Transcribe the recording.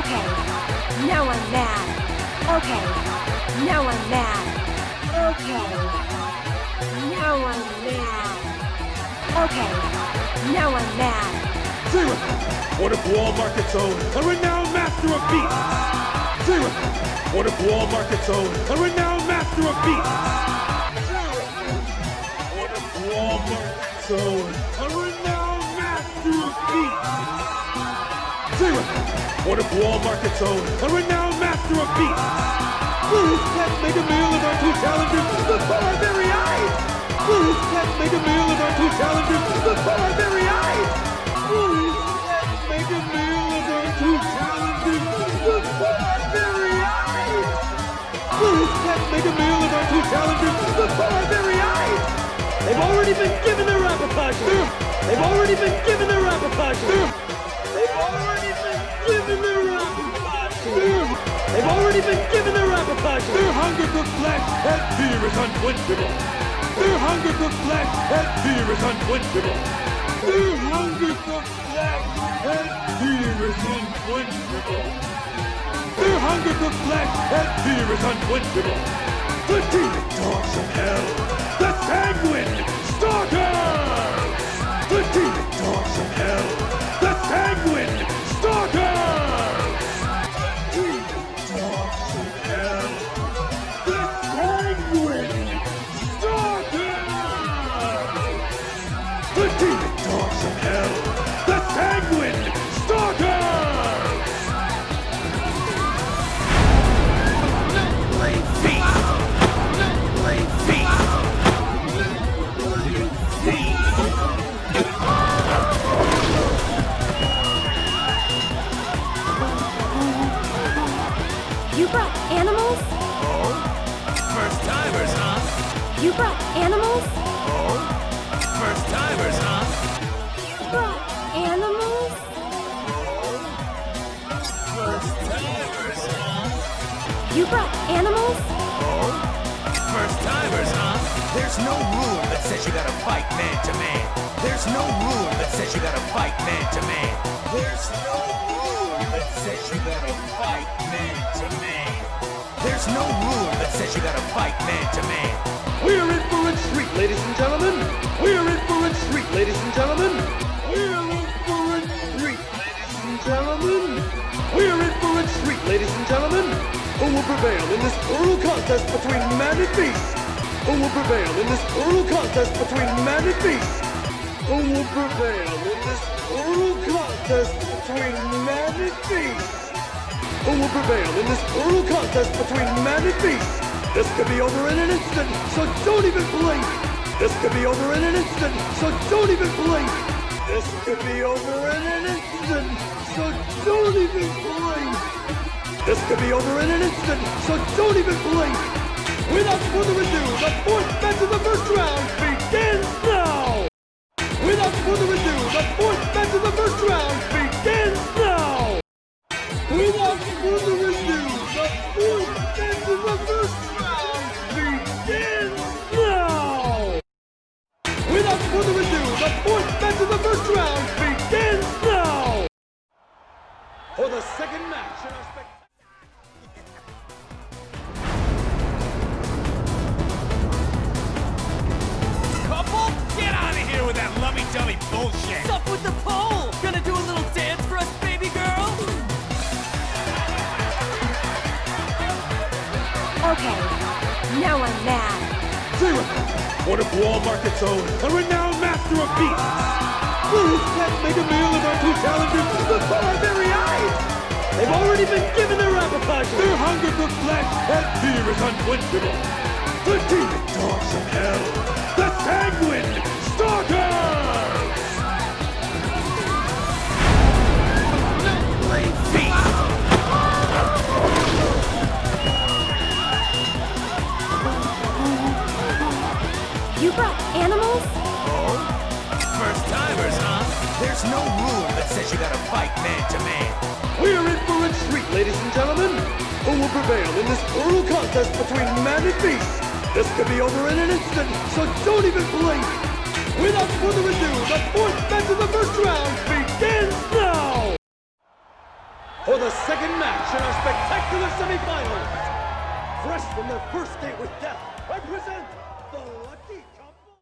Okay, now I'm mad. Okay, now I'm mad. Okay, now I'm mad. Okay, now I'm mad. Zero! What if Walmart gets owned? A renowned master of beasts! Zero! What if Walmart gets owned? A renowned master of beasts! Zero! What if Walmart gets owned? A renowned master of beasts! Zero! What if Walmart gets owned? A renowned master of beasts! Will his pet make a meal of our two challenges before our very eyes? Will his pet make a meal of our two challenges before our very eyes? Will his pet make a meal of our two challenges before our very eyes? Will his pet make a meal of our two challenges before our very eyes? They've already been given their appetizer! They've already been given their appetizer! They've already been given their appetizer! They've already been given their appetizer! Their hunger for flesh and fear is unquenchable! Their hunger for flesh and fear is unquenchable! Their hunger for flesh and fear is unquenchable! Their hunger for flesh and fear is unquenchable! The demon dogs of hell! The sanguine stalkers! The demon dogs of hell! The sanguine stalkers! The demon dogs of hell! The sanguine stalkers! The demon dogs of hell! The sanguine stalkers! No blade feet! No blade feet! You brought animals? Oh? First timers, huh? You brought animals? Oh? First timers, huh? Brought animals? First timers, huh? You brought animals? Oh? First timers, huh? There's no rule that says you gotta fight man to man. There's no rule that says you gotta fight man to man. There's no rule that says you gotta fight man to man. There's no rule that says you gotta fight man to man. We're in for a treat, ladies and gentlemen. We're in for a treat, ladies and gentlemen. We're in for a treat, ladies and gentlemen. We're in for a treat, ladies and gentlemen. Who will prevail in this brutal contest between man and beast? Who will prevail in this brutal contest between man and beast? Who will prevail in this brutal contest between man and beast? Who will prevail in this brutal contest between man and beast? This could be over in an instant, so don't even blink. This could be over in an instant, so don't even blink. This could be over in an instant, so don't even blink. This could be over in an instant, so don't even blink. Without further ado, the fourth match of the first round begins now. Without further ado, the fourth match of the first round begins now. Without further ado, the fourth match of the first round begins now! Without further ado, the fourth match of the first round begins now! For the second match in our spectacular... Couple, get out of here with that lovey-dovey bullshit. What's up with the pole? Gonna do a little dance for us, baby girl? Okay, now I'm mad. Zero! What if Walmart gets owned? A renowned master of beasts! Will his pet make a meal of our two challenges before our very eyes? They've already been given their appetizer! Their hunger for flesh and fear is unquenchable! The demon dogs of hell! The sanguine stalkers! No blade feet! You brought animals? Oh? First timers, huh? There's no rule that says you gotta fight man to man. We're in for a treat, ladies and gentlemen. Who will prevail in this brutal contest between man and beast? This could be over in an instant, so don't even blink. Without further ado, the fourth match of the first round begins now. for the second match in our spectacular semifinals. Fresh from their first date with death, I present